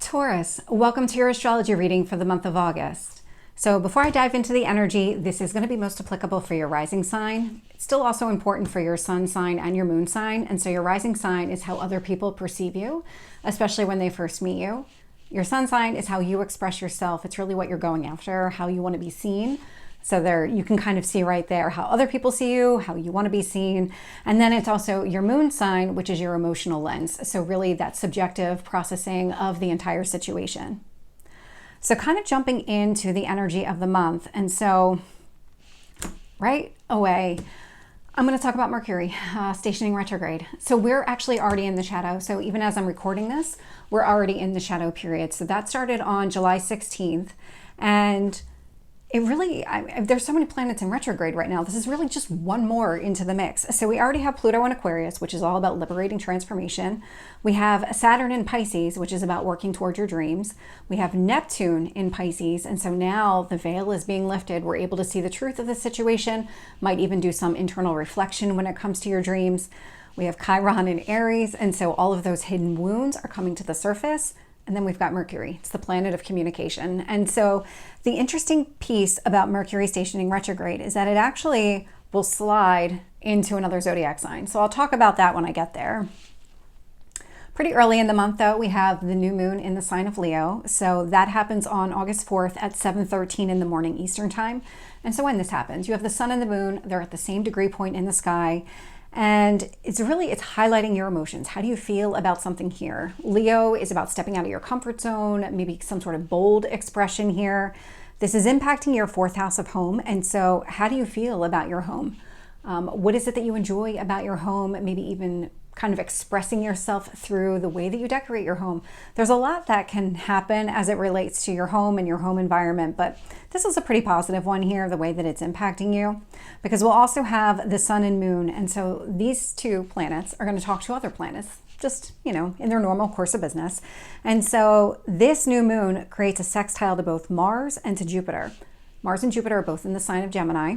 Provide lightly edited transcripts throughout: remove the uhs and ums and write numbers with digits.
Taurus, welcome to your astrology reading for the month of August. So before I dive into the energy, this is going to be most applicable for your rising sign. It's still also important for your sun sign and your moon sign. And so your rising sign is how other people perceive you, especially when they first meet you. Your sun sign is how you express yourself. It's really what you're going after, how you want to be seen. So there you can kind of see right there how other people see you, how you want to be seen. And then it's also your moon sign, which is your emotional lens. So really that subjective processing of the entire situation. So kind of jumping into the energy of the month. And so right away, I'm going to talk about Mercury stationing retrograde. So we're actually already in the shadow. So even as I'm recording this, we're already in the shadow period. So that started on July 16th. And it really, there's so many planets in retrograde right now. This is really just one more into the mix. So we already have Pluto in Aquarius, which is all about liberating transformation. We have Saturn in Pisces, which is about working toward your dreams. We have Neptune in Pisces. And so now the veil is being lifted. We're able to see the truth of the situation, might even do some internal reflection when it comes to your dreams. We have Chiron in Aries. And so all of those hidden wounds are coming to the surface. And then we've got Mercury. It's the planet of communication. And so the interesting piece about Mercury stationing retrograde is that it actually will slide into another zodiac sign. So I'll talk about that when I get there. Pretty early in the month, though, we have the new moon in the sign of Leo. So that happens on August 4th at 7:13 in the morning Eastern time. And so when this happens, you have the sun and the moon. They're at the same degree point in the sky. And it's highlighting your emotions. How do you feel about something here? Leo is about stepping out of your comfort zone, maybe some sort of bold expression here. This is impacting your fourth house of home. And so how do you feel about your home? What is it that you enjoy about your home? Maybe even kind of expressing yourself through the way that you decorate your home. There's a lot that can happen as it relates to your home and your home environment, but this is a pretty positive one here, the way that it's impacting you, because we'll also have the sun and moon. And so these two planets are going to talk to other planets, just, in their normal course of business. And so this new moon creates a sextile to both Mars and to Jupiter. Mars and Jupiter are both in the sign of Gemini.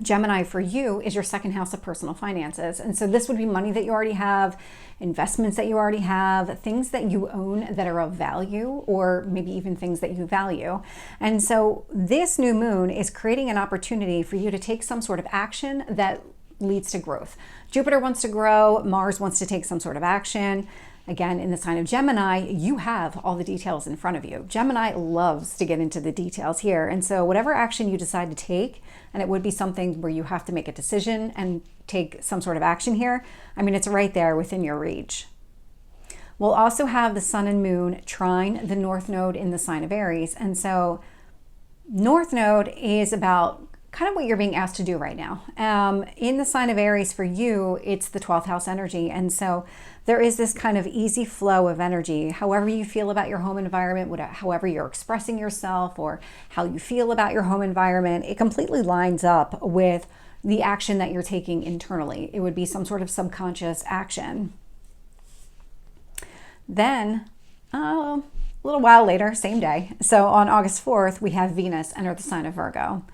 Gemini for you is your second house of personal finances. And so this would be money that you already have, investments that you already have, things that you own that are of value, or maybe even things that you value. And so this new moon is creating an opportunity for you to take some sort of action that leads to growth. Jupiter wants to grow, Mars wants to take some sort of action. Again, in the sign of Gemini, you have all the details in front of you. Gemini loves to get into the details here. And so whatever action you decide to take, and it would be something where you have to make a decision and take some sort of action here, it's right there within your reach. We'll also have the sun and moon trine the north node in the sign of Aries. And so north node is about kind of what you're being asked to do right now. In the sign of Aries for you, it's the 12th house energy. And so there is this kind of easy flow of energy. However you feel about your home environment, however you're expressing yourself or how you feel about your home environment, it completely lines up with the action that you're taking internally. It would be some sort of subconscious action. Then, a little while later, same day, so on August 4th, we have Venus enter the sign of Virgo.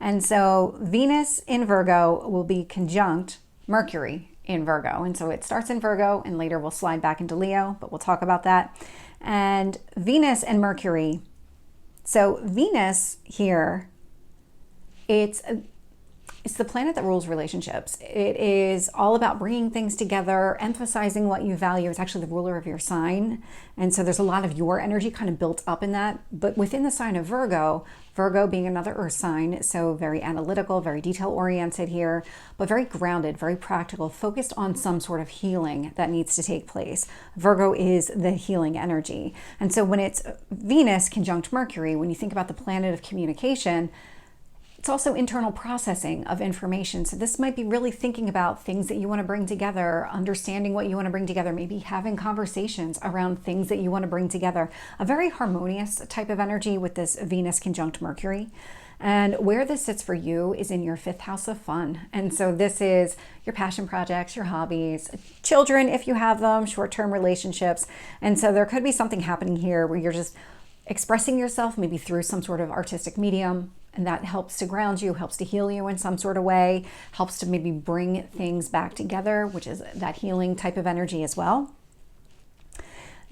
And so Venus in Virgo will be conjunct Mercury in Virgo. And so it starts in Virgo and later we'll slide back into Leo, but we'll talk about that. And Venus and Mercury. So Venus here, it's the planet that rules relationships. It is all about bringing things together, emphasizing what you value. It's actually the ruler of your sign. And so there's a lot of your energy kind of built up in that. But within the sign of Virgo, Virgo being another earth sign, so very analytical, very detail oriented here, but very grounded, very practical, focused on some sort of healing that needs to take place. Virgo is the healing energy. And so when it's Venus conjunct Mercury, when you think about the planet of communication, it's also internal processing of information. So this might be really thinking about things that you want to bring together, understanding what you want to bring together, maybe having conversations around things that you want to bring together. A very harmonious type of energy with this Venus conjunct Mercury. And where this sits for you is in your fifth house of fun. And so this is your passion projects, your hobbies, children, if you have them, short-term relationships. And so there could be something happening here where you're just expressing yourself maybe through some sort of artistic medium, and that helps to ground you, helps to heal you in some sort of way, helps to maybe bring things back together, which is that healing type of energy as well.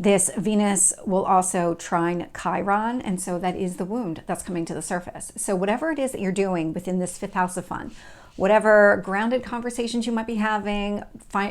This Venus will also trine Chiron, and so that is the wound that's coming to the surface. So whatever it is that you're doing within this fifth house of fun, whatever grounded conversations you might be having,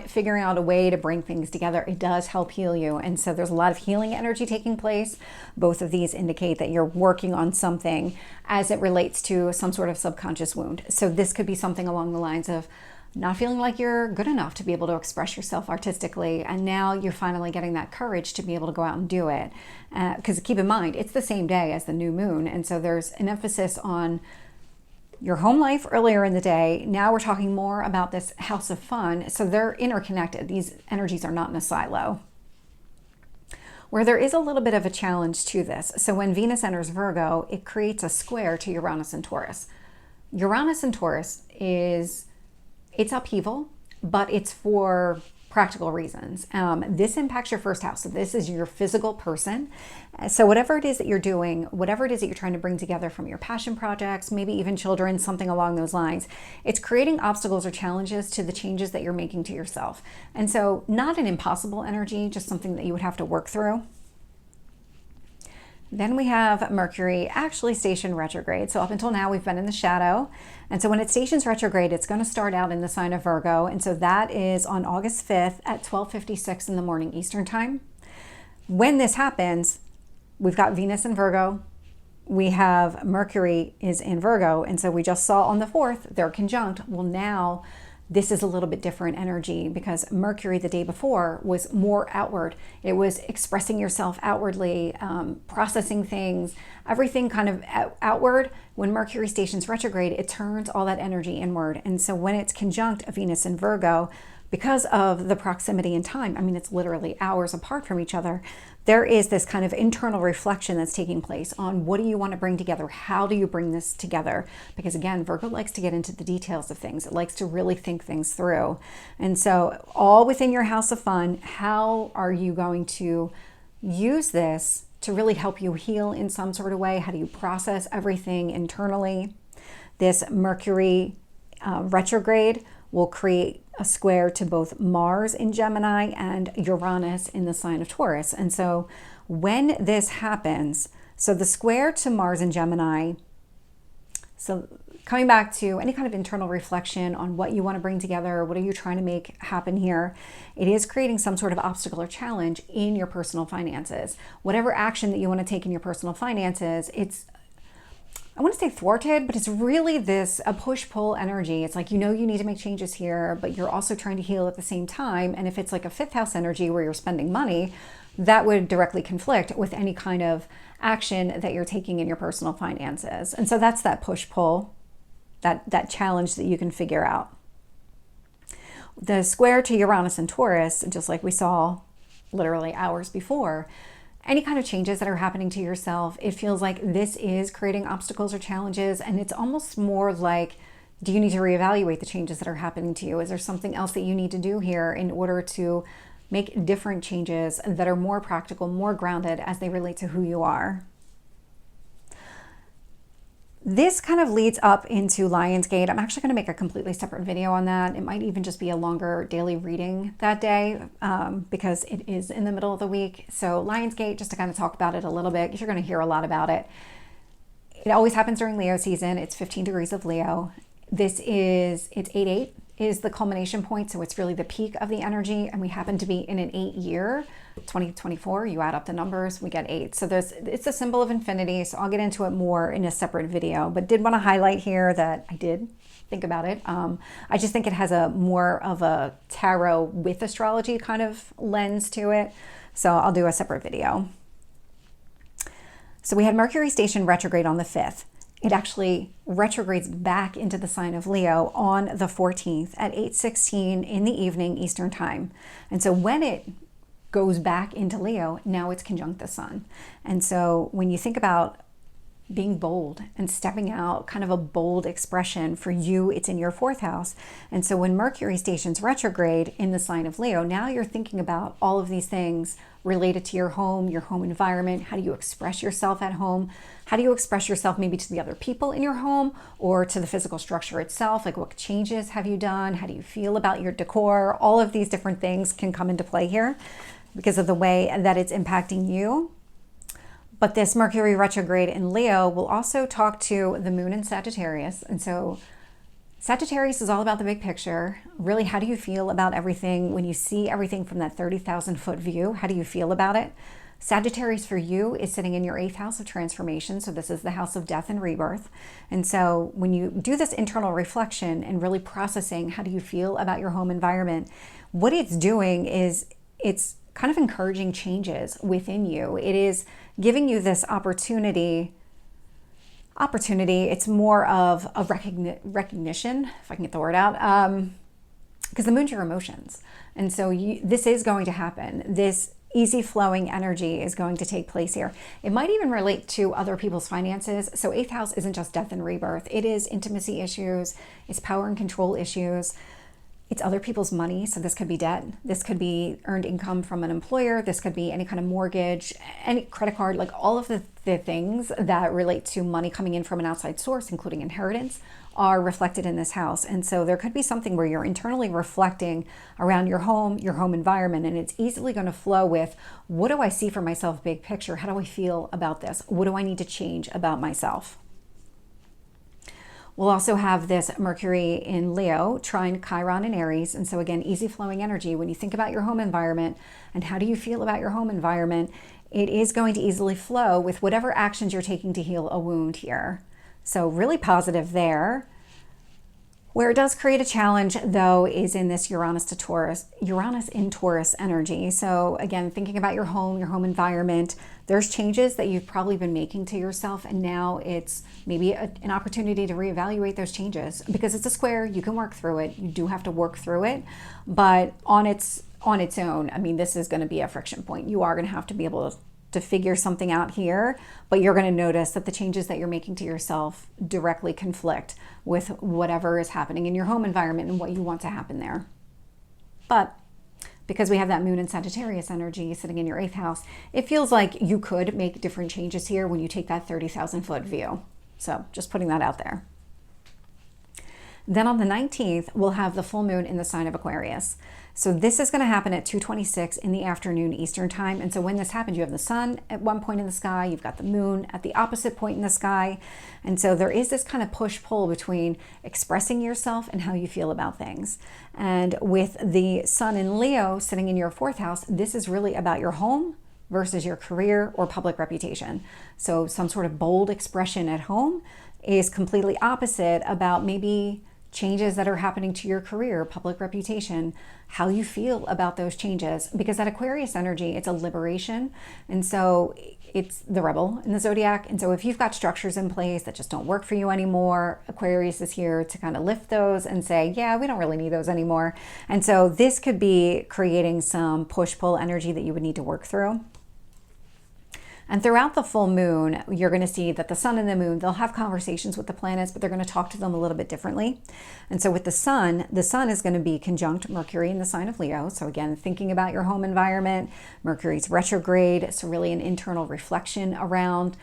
figuring out a way to bring things together, it does help heal you. And so there's a lot of healing energy taking place. Both of these indicate that you're working on something as it relates to some sort of subconscious wound. So this could be something along the lines of not feeling like you're good enough to be able to express yourself artistically, and now you're finally getting that courage to be able to go out and do it. Because keep in mind, it's the same day as the new moon, and so there's an emphasis on your home life earlier in the day. Now we're talking more about this house of fun, so they're interconnected. These energies are not in a silo. Where there is a little bit of a challenge to this. So when Venus enters Virgo, it creates a square to Uranus and Taurus. Uranus and Taurus it's upheaval, but it's for practical reasons. This impacts your first house. So this is your physical person. So whatever it is that you're doing, whatever it is that you're trying to bring together from your passion projects, maybe even children, something along those lines, it's creating obstacles or challenges to the changes that you're making to yourself. And so not an impossible energy, just something that you would have to work through. Then we have Mercury actually stationed retrograde. So up until now, we've been in the shadow. And so when it stations retrograde, it's going to start out in the sign of Virgo. And so that is on August 5th at 12:56 in the morning Eastern time. When this happens, we've got Venus in Virgo. We have Mercury is in Virgo. And so we just saw on the 4th, they're conjunct. Well, now this is a little bit different energy because Mercury the day before was more outward. It was expressing yourself outwardly, processing things, everything kind of outward. When Mercury stations retrograde, it turns all that energy inward. And so when it's conjunct Venus and Virgo, because of the proximity in time, I mean, it's literally hours apart from each other, there is this kind of internal reflection that's taking place on what do you want to bring together? How do you bring this together? Because again, Virgo likes to get into the details of things. It likes to really think things through. And so all within your house of fun, how are you going to use this to really help you heal in some sort of way? How do you process everything internally? This Mercury retrograde will create a square to both Mars in Gemini and Uranus in the sign of Taurus. And so when this happens, so the square to Mars in Gemini, so coming back to any kind of internal reflection on what you want to bring together, what are you trying to make happen here, it is creating some sort of obstacle or challenge in your personal finances. Whatever action that you want to take in your personal finances, I want to say thwarted, but it's really a push-pull energy. It's like, you need to make changes here, but you're also trying to heal at the same time. And if it's like a fifth house energy where you're spending money, that would directly conflict with any kind of action that you're taking in your personal finances. And so that's that push-pull, that challenge that you can figure out. The square to Uranus and Taurus, just like we saw literally hours before, any kind of changes that are happening to yourself, it feels like this is creating obstacles or challenges. And it's almost more like, do you need to reevaluate the changes that are happening to you? Is there something else that you need to do here in order to make different changes that are more practical, more grounded as they relate to who you are? This kind of leads up into Lionsgate. I'm actually going to make a completely separate video on that. It might even just be a longer daily reading that day because it is in the middle of the week. So Lionsgate, just to kind of talk about it a little bit, you're going to hear a lot about it. It always happens during Leo season. It's 15 degrees of Leo. It's 8-8 is the culmination point. So it's really the peak of the energy. And we happen to be in an 8 year, 2024. You add up the numbers, we get 8. So it's a symbol of infinity. So I'll get into it more in a separate video, but did want to highlight here that I did think about it. I just think it has a more of a tarot with astrology kind of lens to it. So I'll do a separate video. So we had Mercury station retrograde on the 5th. It actually retrogrades back into the sign of Leo on the 14th at 8:16 in the evening Eastern time. And so when it goes back into Leo, now it's conjunct the sun. And so when you think about being bold and stepping out, kind of a bold expression for you, it's in your 4th house. And so when Mercury stations retrograde in the sign of Leo, now you're thinking about all of these things related to your home environment. How do you express yourself at home? How do you express yourself maybe to the other people in your home or to the physical structure itself? Like, what changes have you done? How do you feel about your decor? All of these different things can come into play here. because of the way that it's impacting you. But this Mercury retrograde in Leo will also talk to the moon in Sagittarius. And so Sagittarius is all about the big picture. Really, how do you feel about everything when you see everything from that 30,000 foot view? How do you feel about it? Sagittarius for you is sitting in your 8th house of transformation. So this is the house of death and rebirth. And so when you do this internal reflection and really processing, how do you feel about your home environment? What it's doing is it's kind of encouraging changes within you. It is giving you this opportunity. It's more of a recognition, if I can get the word out, because the moon's your emotions. And so this is going to happen. This easy flowing energy is going to take place here. It might even relate to other people's finances. So 8th house isn't just death and rebirth. It is intimacy issues. It's power and control issues. It's other people's money. So this could be debt. This could be earned income from an employer. This could be any kind of mortgage, any credit card, like all of the things that relate to money coming in from an outside source, including inheritance, are reflected in this house. And so there could be something where you're internally reflecting around your home environment, and it's easily going to flow with, what do I see for myself big picture? How do I feel about this? What do I need to change about myself? We'll also have this Mercury in Leo, trine Chiron in Aries. And so again, easy flowing energy. When you think about your home environment and how do you feel about your home environment, it is going to easily flow with whatever actions you're taking to heal a wound here. So really positive there. Where it does create a challenge, though, is in this Uranus in Taurus energy. So again, thinking about your home environment, there's changes that you've probably been making to yourself, and now it's maybe an opportunity to reevaluate those changes. Because it's a square, you can work through it. You do have to work through it, but on its own, I mean, this is going to be a friction point. You are going to have to be able to figure something out here, but you're going to notice that the changes that you're making to yourself directly conflict with whatever is happening in your home environment and what you want to happen there. But because we have that moon in Sagittarius energy sitting in your 8th house, it feels like you could make different changes here when you take that 30,000 foot view. So just putting that out there. Then on the 19th, we'll have the full moon in the sign of Aquarius. So this is going to happen at 2:26 in the afternoon Eastern time. And so when this happens, you have the sun at one point in the sky, you've got the moon at the opposite point in the sky. And so there is this kind of push-pull between expressing yourself and how you feel about things. And with the sun in Leo sitting in your 4th house, this is really about your home versus your career or public reputation. So some sort of bold expression at home is completely opposite about maybe changes that are happening to your career, public reputation, how you feel about those changes. Because that Aquarius energy, it's a liberation. And so it's the rebel in the Zodiac. And so if you've got structures in place that just don't work for you anymore, Aquarius is here to kind of lift those and say, yeah, we don't really need those anymore. And so this could be creating some push-pull energy that you would need to work through. And throughout the full moon, you're going to see that the sun and the moon, they'll have conversations with the planets, but they're going to talk to them a little bit differently. And so with the sun is going to be conjunct Mercury in the sign of Leo. So again, thinking about your home environment, Mercury's retrograde. So really an internal reflection around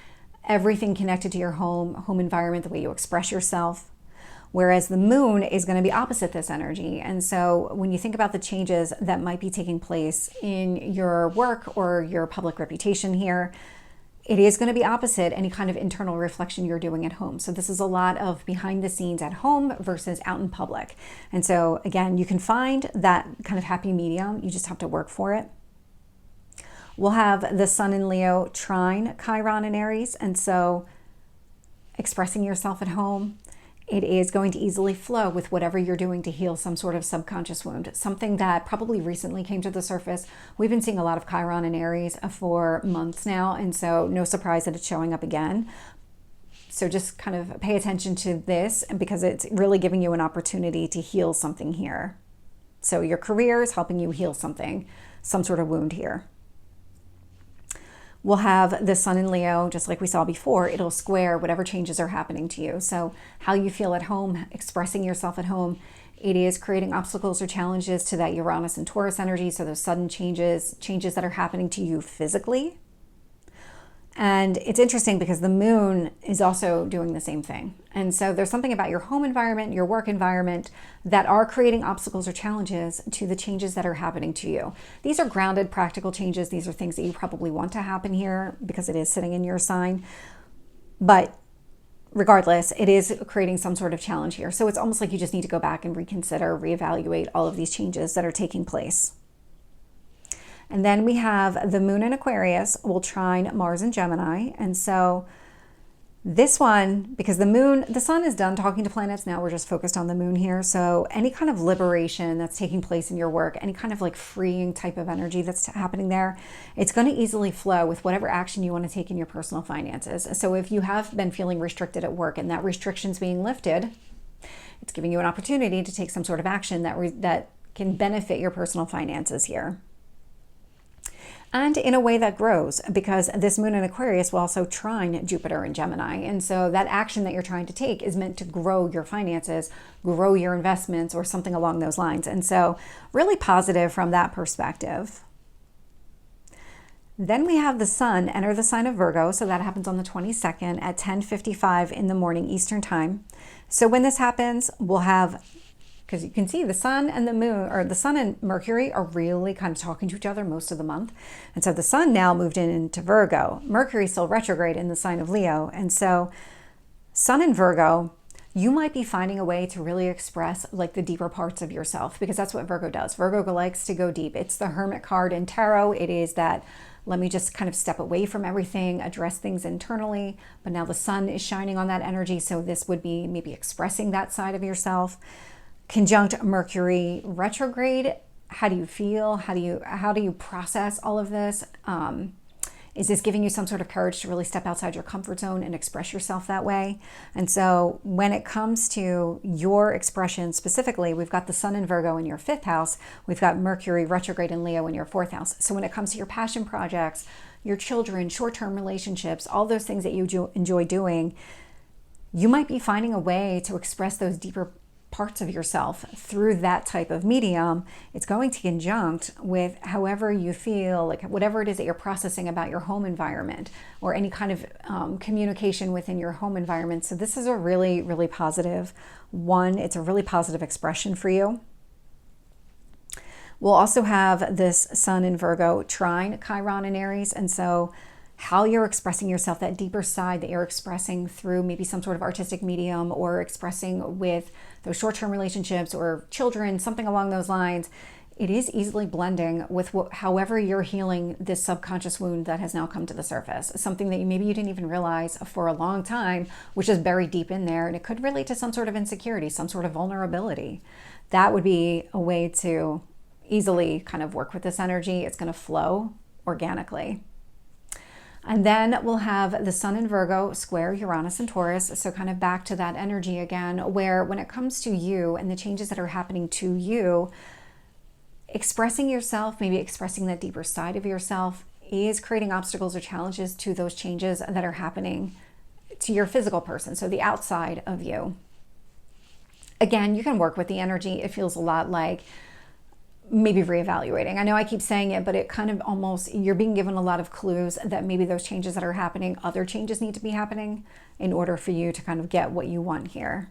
everything connected to your home environment, the way you express yourself. Whereas the moon is going to be opposite this energy. And so when you think about the changes that might be taking place in your work or your public reputation here, it is going to be opposite any kind of internal reflection you're doing at home. So this is a lot of behind the scenes at home versus out in public. And so again, you can find that kind of happy medium. You just have to work for it. We'll have the sun in Leo trine Chiron in Aries. And so expressing yourself at home, it is going to easily flow with whatever you're doing to heal some sort of subconscious wound, something that probably recently came to the surface. We've been seeing a lot of Chiron in Aries for months now, and so no surprise that it's showing up again. So just kind of pay attention to this, because it's really giving you an opportunity to heal something here. So your career is helping you heal something, some sort of wound here. We'll have the sun in Leo, just like we saw before. It'll square whatever changes are happening to you. So how you feel at home, expressing yourself at home, it is creating obstacles or challenges to that Uranus and Taurus energy. So those sudden changes that are happening to you physically. And it's interesting because the moon is also doing the same thing. And so there's something about your home environment, your work environment that are creating obstacles or challenges to the changes that are happening to you. These are grounded, practical changes. These are things that you probably want to happen here because it is sitting in your sign. But regardless, it is creating some sort of challenge here. So it's almost like you just need to go back and reconsider, reevaluate all of these changes that are taking place. And then we have the moon in Aquarius will trine Mars in Gemini. And so this one, because the sun is done talking to planets now, we're just focused on the moon here. So any kind of liberation that's taking place in your work, any kind of like freeing type of energy that's happening there, it's going to easily flow with whatever action you want to take in your personal finances. So if you have been feeling restricted at work and that restriction's being lifted, it's giving you an opportunity to take some sort of action that can benefit your personal finances here. And in a way that grows, because this moon in Aquarius will also trine Jupiter in Gemini. And so that action that you're trying to take is meant to grow your finances, grow your investments, or something along those lines. And so really positive from that perspective. Then we have the sun enter the sign of Virgo. So that happens on the 22nd at 10:55 in the morning Eastern time. So when this happens, we'll have, because you can see the sun and the moon, or the sun and Mercury are really kind of talking to each other most of the month. And so the sun now moved into Virgo. Mercury still retrograde in the sign of Leo. And so sun in Virgo, you might be finding a way to really express like the deeper parts of yourself, because that's what Virgo does. Virgo likes to go deep. It's the Hermit card in tarot. It is that, let me just kind of step away from everything, address things internally. But now the sun is shining on that energy. So this would be maybe expressing that side of yourself. Conjunct Mercury retrograde. How do you feel? How do you process all of this? Is this giving you some sort of courage to really step outside your comfort zone and express yourself that way? And so when it comes to your expression specifically, we've got the sun in Virgo in your 5th house. We've got Mercury retrograde in Leo in your 4th house. So when it comes to your passion projects, your children, short-term relationships, all those things that you enjoy doing, you might be finding a way to express those deeper parts of yourself through that type of medium. It's going to conjunct with however you feel, like whatever it is that you're processing about your home environment or any kind of communication within your home environment. So this is a really, really positive one. It's a really positive expression for you. We'll also have this sun in Virgo trine Chiron in Aries. And so how you're expressing yourself, that deeper side that you're expressing through maybe some sort of artistic medium or expressing with those short-term relationships or children, something along those lines, it is easily blending with however you're healing this subconscious wound that has now come to the surface. Something that maybe you didn't even realize for a long time, which is buried deep in there, and it could relate to some sort of insecurity, some sort of vulnerability. That would be a way to easily kind of work with this energy. It's going to flow organically. And then we'll have the sun in Virgo square Uranus and Taurus. So kind of back to that energy again, where when it comes to you and the changes that are happening to you, expressing yourself, maybe expressing that deeper side of yourself, is creating obstacles or challenges to those changes that are happening to your physical person. So the outside of you. Again, you can work with the energy. It feels a lot like maybe reevaluating. I know I keep saying it, but it kind of almost, you're being given a lot of clues that maybe those changes that are happening, other changes need to be happening in order for you to kind of get what you want here.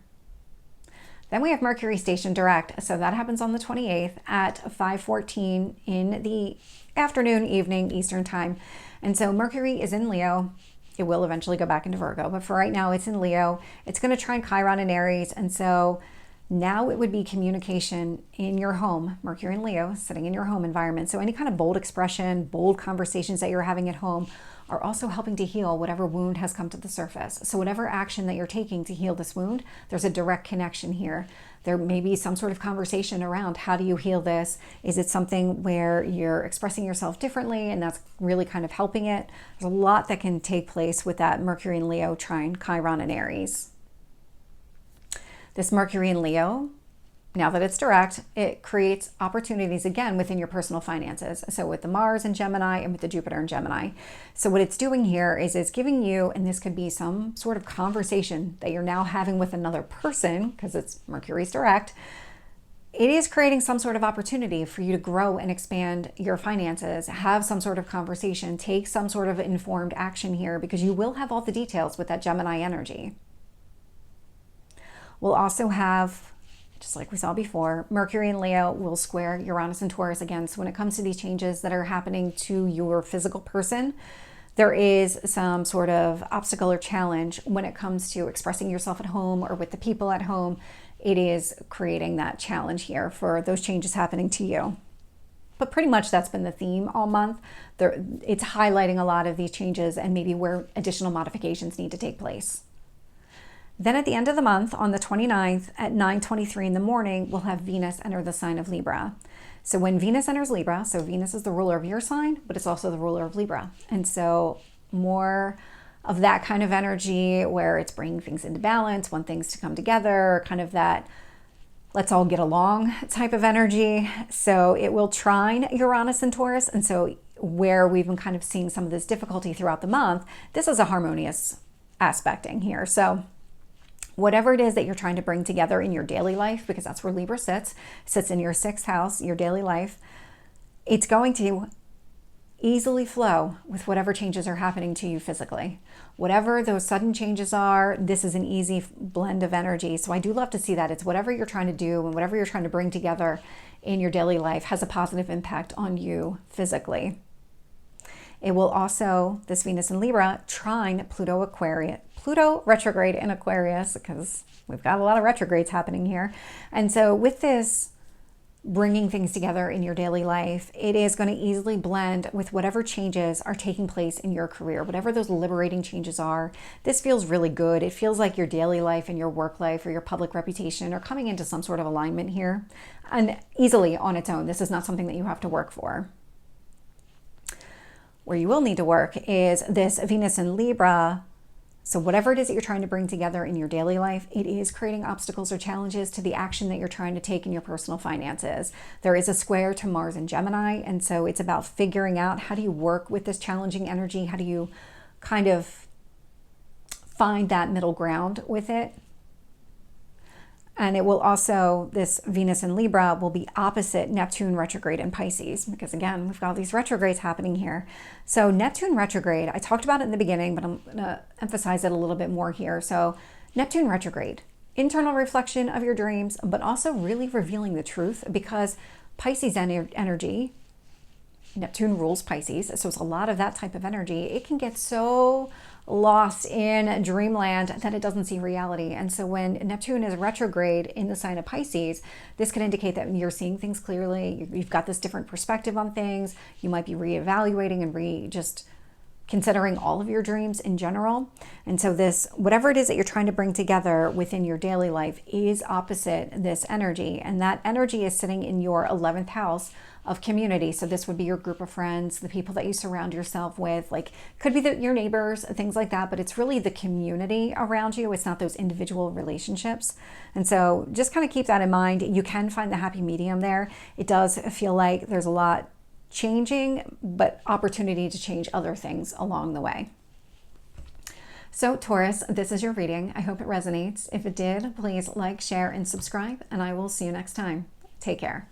Then we have Mercury station direct. So that happens on the 28th at 5:14 in the afternoon, evening, Eastern time. And so Mercury is in Leo. It will eventually go back into Virgo, but for right now it's in Leo. It's going to trine Chiron in Aries. And so now it would be communication in your home, Mercury and Leo, sitting in your home environment. So any kind of bold expression, bold conversations that you're having at home are also helping to heal whatever wound has come to the surface. So whatever action that you're taking to heal this wound, there's a direct connection here. There may be some sort of conversation around how do you heal this? Is it something where you're expressing yourself differently and that's really kind of helping it? There's a lot that can take place with that Mercury and Leo trine Chiron and Aries. This Mercury in Leo, now that it's direct, it creates opportunities again within your personal finances. So with the Mars in Gemini and with the Jupiter in Gemini. So what it's doing here is it's giving you, and this could be some sort of conversation that you're now having with another person, because it's Mercury's direct. it is creating some sort of opportunity for you to grow and expand your finances, have some sort of conversation, take some sort of informed action here, because you will have all the details with that Gemini energy. We'll also have, just like we saw before, Mercury and Leo will square Uranus and Taurus again. So when it comes to these changes that are happening to your physical person, there is some sort of obstacle or challenge when it comes to expressing yourself at home or with the people at home. It is creating that challenge here for those changes happening to you. But pretty much that's been the theme all month. It's highlighting a lot of these changes and maybe where additional modifications need to take place. Then at the end of the month, on the 29th at 9:23 in the morning, we'll have Venus enter the sign of Libra. So when Venus enters Libra, so Venus is the ruler of your sign, but it's also the ruler of Libra. And so more of that kind of energy where it's bringing things into balance, want things to come together, kind of that let's all get along type of energy. So it will trine Uranus and Taurus. And so where we've been kind of seeing some of this difficulty throughout the month, this is a harmonious aspecting here. So whatever it is that you're trying to bring together in your daily life, because that's where Libra sits in your 6th house, your daily life, it's going to easily flow with whatever changes are happening to you physically. Whatever those sudden changes are, this is an easy blend of energy. So I do love to see that. It's whatever you're trying to do and whatever you're trying to bring together in your daily life has a positive impact on you physically. It will also, this Venus in Libra, trine Pluto retrograde in Aquarius, because we've got a lot of retrogrades happening here. And so with this bringing things together in your daily life, it is going to easily blend with whatever changes are taking place in your career, whatever those liberating changes are. This feels really good. It feels like your daily life and your work life or your public reputation are coming into some sort of alignment here, and easily on its own. This is not something that you have to work for. Where you will need to work is this Venus in Libra. So whatever it is that you're trying to bring together in your daily life, it is creating obstacles or challenges to the action that you're trying to take in your personal finances. There is a square to Mars and Gemini, and so it's about figuring out how do you work with this challenging energy? How do you kind of find that middle ground with it? And it will also, this Venus in Libra will be opposite Neptune retrograde in Pisces, because again, we've got all these retrogrades happening here. So Neptune retrograde, I talked about it in the beginning, but I'm going to emphasize it a little bit more here. So Neptune retrograde, internal reflection of your dreams, but also really revealing the truth, because Pisces energy, Neptune rules Pisces, so it's a lot of that type of energy. It can get so lost in dreamland that it doesn't see reality. And so when Neptune is retrograde in the sign of Pisces, this can indicate that you're seeing things clearly. You've got this different perspective on things. You might be reevaluating and just considering all of your dreams in general. And so this, whatever it is that you're trying to bring together within your daily life, is opposite this energy. And that energy is sitting in your 11th house of community. So this would be your group of friends, the people that you surround yourself with, like could be your neighbors, things like that, but it's really the community around you. It's not those individual relationships. And so just kind of keep that in mind. You can find the happy medium there. It does feel like there's a lot changing, but opportunity to change other things along the way. So Taurus, this is your reading. I hope it resonates. If it did, please like, share, and subscribe, and I will see you next time. Take care.